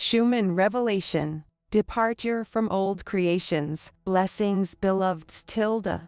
𝐤𝐚 Revelation. Departure from old creations. Blessings, beloveds.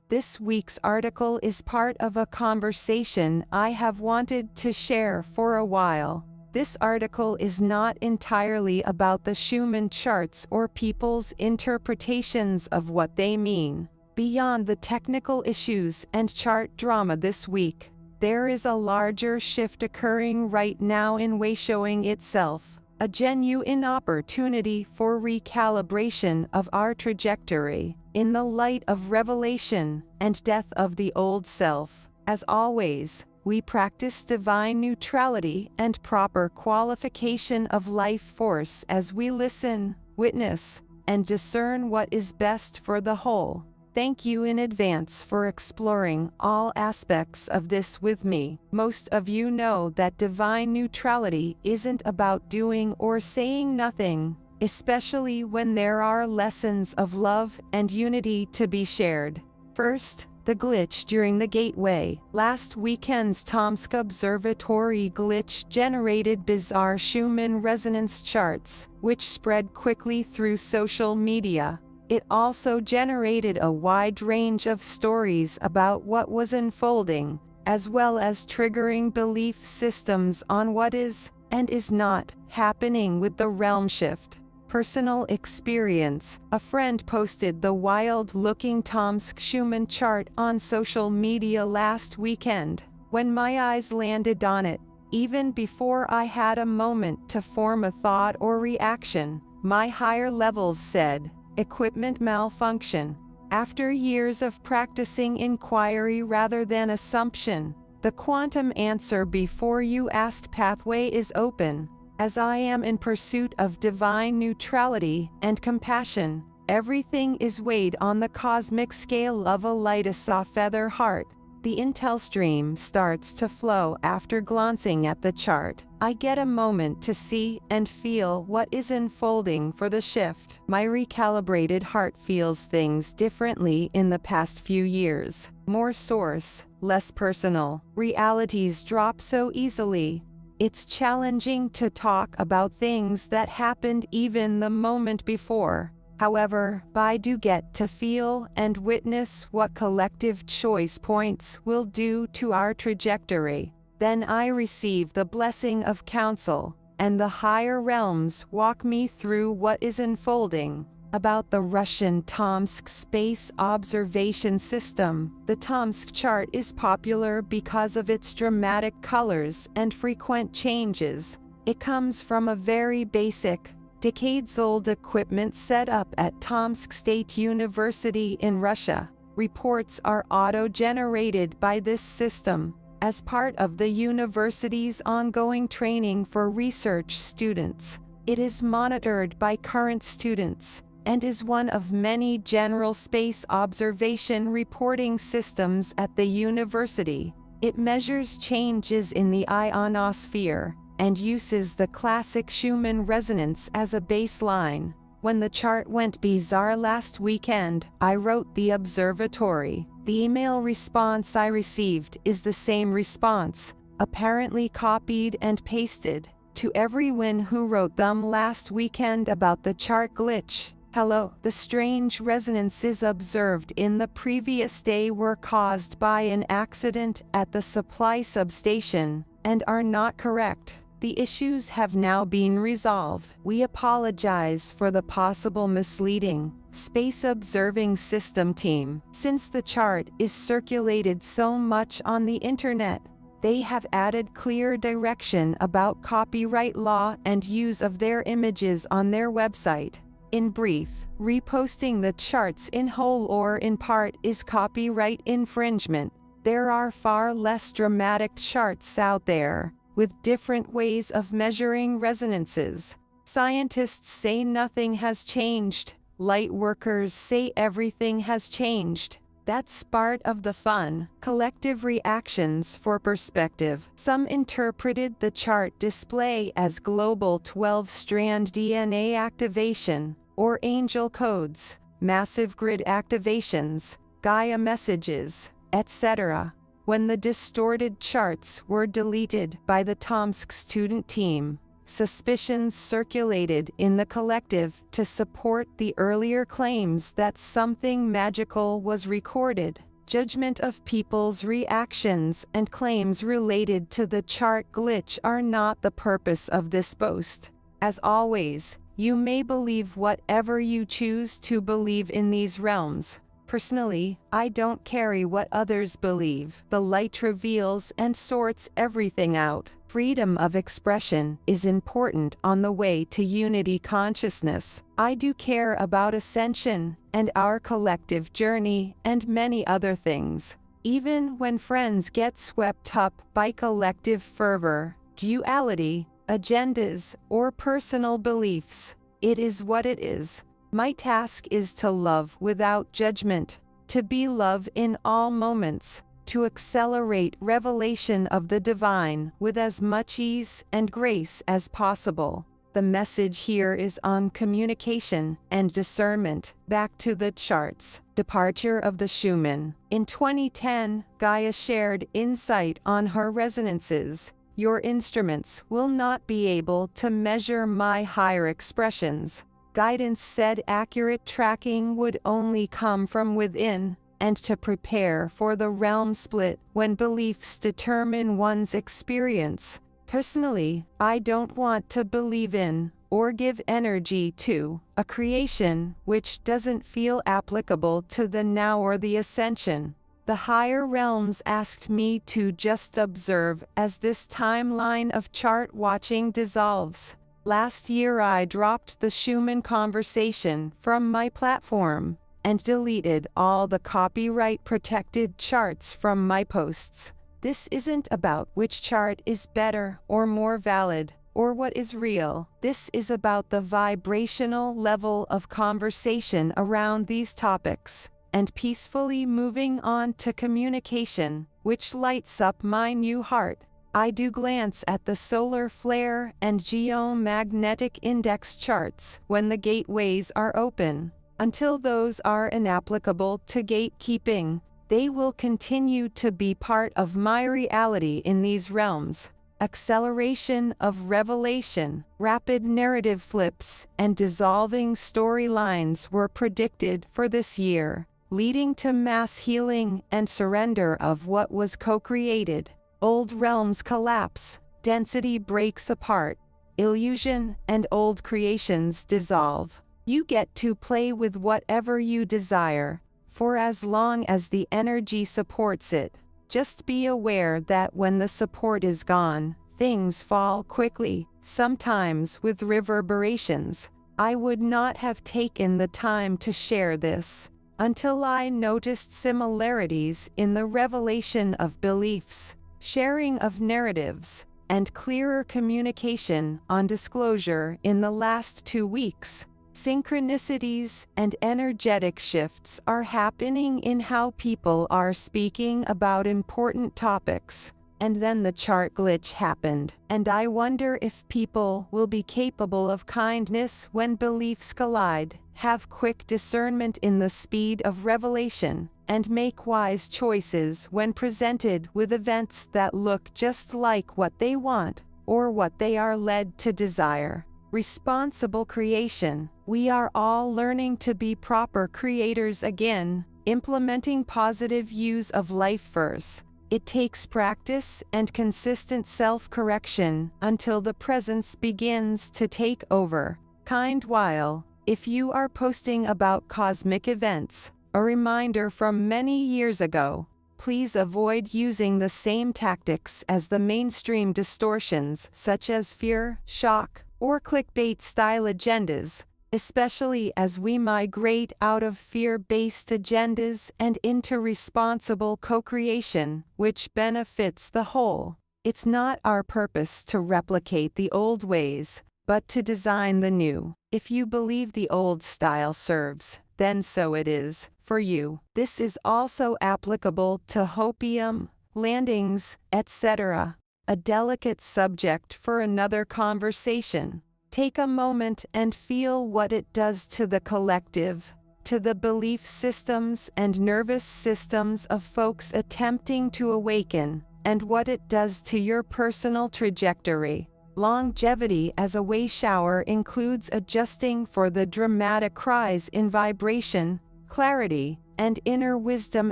This week's article is part of a conversation I have wanted to share for a while. This article is not entirely about the 𝐤𝐚 charts or people's interpretations of what they mean. Beyond the technical issues and chart drama this week, there is a larger shift occurring right now in 𝐬𝐚 itself. A genuine opportunity for recalibration of our trajectory, in the light of revelation and death of the old self. As always, we practice divine neutrality and proper qualification of life force as we listen, witness, and discern what is best for the whole. Thank you in advance for exploring all aspects of this with me. Most of you know that divine neutrality isn't about doing or saying nothing, especially when there are lessons of love and unity to be shared. First, the glitch during the gateway. Last weekend's Tomsk observatory glitch generated bizarre 𝐤𝐚 resonance charts, which spread quickly through social media. It also generated a wide range of stories about what was unfolding, as well as triggering belief systems on what is, and is not, happening with the realm shift. Personal experience. A friend posted the wild-looking Tomsk 𝐤𝐚 chart on social media last weekend. When my eyes landed on it, even before I had a moment to form a thought or reaction, my higher levels said, "Equipment malfunction." After years of practicing inquiry rather than assumption, the quantum answer before you asked pathway is open. As I am in pursuit of divine neutrality and compassion, everything is weighed on the cosmic scale of a light saw feather heart. The intel stream starts to flow after glancing at the chart. I get a moment to see and feel what is unfolding for the shift. My recalibrated heart feels things differently in the past few years. More source, less personal. Realities drop so easily. It's challenging to talk about things that happened even the moment before. However, I do get to feel and witness what collective choice points will do to our trajectory. Then I receive the blessing of counsel, and the higher realms walk me through what is unfolding. About the Russian Tomsk space observation system. The Tomsk chart is popular because of its dramatic colors and frequent changes. It comes from a very basic, decades-old equipment set up at Tomsk State University in Russia. Reports are auto-generated by this system, as part of the university's ongoing training for research students. It is monitored by current students, and is one of many general space observation reporting systems at the university. It measures changes in the ionosphere, and uses the classic 𝐤𝐚 resonance as a baseline. When the chart went bizarre last weekend, I wrote the observatory. The email response I received is the same response, apparently copied and pasted, to everyone who wrote them last weekend about the chart glitch. Hello, the strange resonances observed in the previous day were caused by an accident at the supply substation, and are not correct. The issues have now been resolved. We apologize for the possible misleading. Space Observing System Team. Since the chart is circulated so much on the internet, they have added clear direction about copyright law and use of their images on their website. In brief, reposting the charts in whole or in part is copyright infringement. There are far less dramatic charts out there, with different ways of measuring resonances. Scientists say nothing has changed. Light workers say everything has changed. That's part of the fun. Collective reactions for perspective. Some interpreted the chart display as global 12-strand DNA activation, or angel codes, massive grid activations, Gaia messages, etc. When the distorted charts were deleted by the Tomsk student team, suspicions circulated in the collective to support the earlier claims that something magical was recorded. Judgment of people's reactions and claims related to the chart glitch are not the purpose of this post. As always, you may believe whatever you choose to believe in these realms. Personally, I don't care what others believe. The light reveals and sorts everything out. Freedom of expression is important on the way to unity consciousness. I do care about ascension and our collective journey and many other things. Even when friends get swept up by collective fervor, duality, agendas, or personal beliefs, it is what it is. My task is to love without judgment, to be love in all moments, to accelerate revelation of the divine with as much ease and grace as possible. The message here is on communication and discernment. Back to the charts. Departure of the 𝐤𝐚𝐢𝐚. In 2010, Gaia shared insight on her resonances. Your instruments will not be able to measure my higher expressions. Guidance said accurate tracking would only come from within, and to prepare for the realm split when beliefs determine one's experience. Personally, I don't want to believe in, or give energy to, a creation which doesn't feel applicable to the now or the ascension. The higher realms asked me to just observe as this timeline of chart watching dissolves. Last year I dropped the 𝐤𝐚 conversation from my platform, and deleted all the copyright-protected charts from my posts. This isn't about which chart is better or more valid, or what is real. This is about the vibrational level of conversation around these topics, and peacefully moving on to communication, which lights up my new heart. I do glance at the solar flare and geomagnetic index charts when the gateways are open. Until those are inapplicable to gatekeeping, they will continue to be part of my reality in these realms. Acceleration of revelation, rapid narrative flips, and dissolving storylines were predicted for this year, leading to mass healing and surrender of what was co-created. Old realms collapse, density breaks apart, illusion and old creations dissolve. You get to play with whatever you desire, for as long as the energy supports it. Just be aware that when the support is gone, things fall quickly, sometimes with reverberations. I would not have taken the time to share this until I noticed similarities in the revelation of beliefs, sharing of narratives, and clearer communication on disclosure in the last 2 weeks. Synchronicities and energetic shifts are happening in how people are speaking about important topics. And then the chart glitch happened, and I wonder if people will be capable of kindness when beliefs collide, have quick discernment in the speed of revelation, and make wise choices when presented with events that look just like what they want, or what they are led to desire. Responsible creation. We are all learning to be proper creators again, implementing positive use of life force. It takes practice and consistent self-correction until the presence begins to take over. 𝐸𝐚𝐢𝐚. If you are posting about cosmic events, a reminder from many years ago, please avoid using the same tactics as the mainstream distortions such as fear, shock, or clickbait-style agendas, especially as we migrate out of fear-based agendas and into responsible co-creation, which benefits the whole. It's not our purpose to replicate the old ways, but to design the new. If you believe the old style serves, then so it is, for you. This is also applicable to hopium, landings, etc. A delicate subject for another conversation. Take a moment and feel what it does to the collective, to the belief systems and nervous systems of folks attempting to awaken, and what it does to your personal trajectory. Longevity as a way shower includes adjusting for the dramatic rise in vibration, clarity, and inner wisdom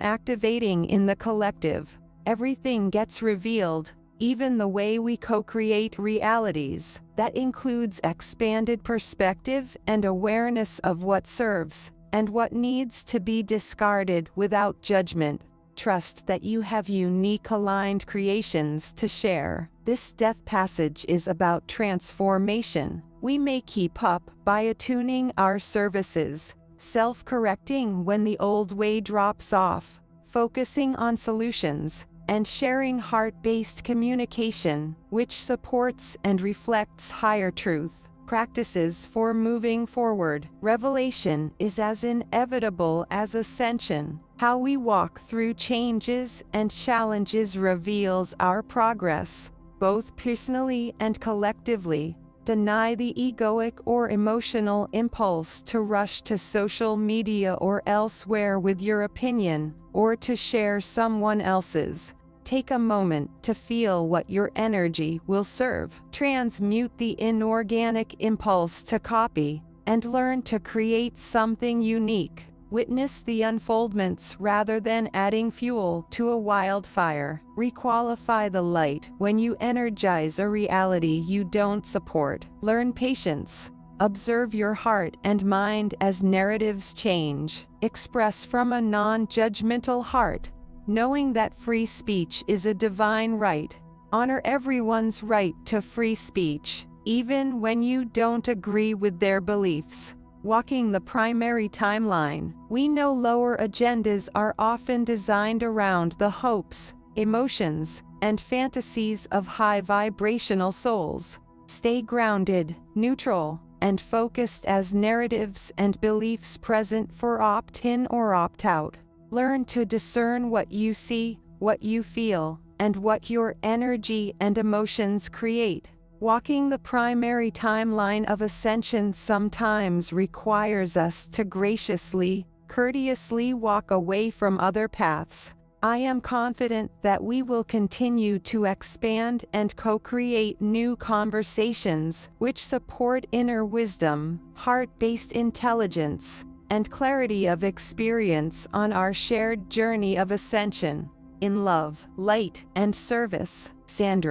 activating in the collective. Everything gets revealed, even the way we co-create realities. That includes expanded perspective and awareness of what serves and what needs to be discarded without judgment. Trust that you have unique aligned creations to share. This death passage is about transformation. We may keep up by attuning our services, self-correcting when the old way drops off, focusing on solutions, and sharing heart-based communication, which supports and reflects higher truth. Practices for moving forward. Revelation is as inevitable as ascension. How we walk through changes and challenges reveals our progress, both personally and collectively. Deny the egoic or emotional impulse to rush to social media or elsewhere with your opinion, or to share someone else's. Take a moment to feel what your energy will serve. Transmute the inorganic impulse to copy, and learn to create something unique. Witness the unfoldments rather than adding fuel to a wildfire. Requalify the light when you energize a reality you don't support. Learn patience. Observe your heart and mind as narratives change. Express from a non-judgmental heart, knowing that free speech is a divine right. Honor everyone's right to free speech, even when you don't agree with their beliefs. Walking the primary timeline. We know lower agendas are often designed around the hopes, emotions, and fantasies of high vibrational souls. Stay grounded, neutral, and focused as narratives and beliefs present for opt-in or opt-out. Learn to discern what you see, what you feel, and what your energy and emotions create. Walking the primary timeline of ascension sometimes requires us to graciously, courteously walk away from other paths. I am confident that we will continue to expand and co-create new conversations which support inner wisdom, heart-based intelligence, and clarity of experience on our shared journey of ascension. In love, light, and service, Sandra.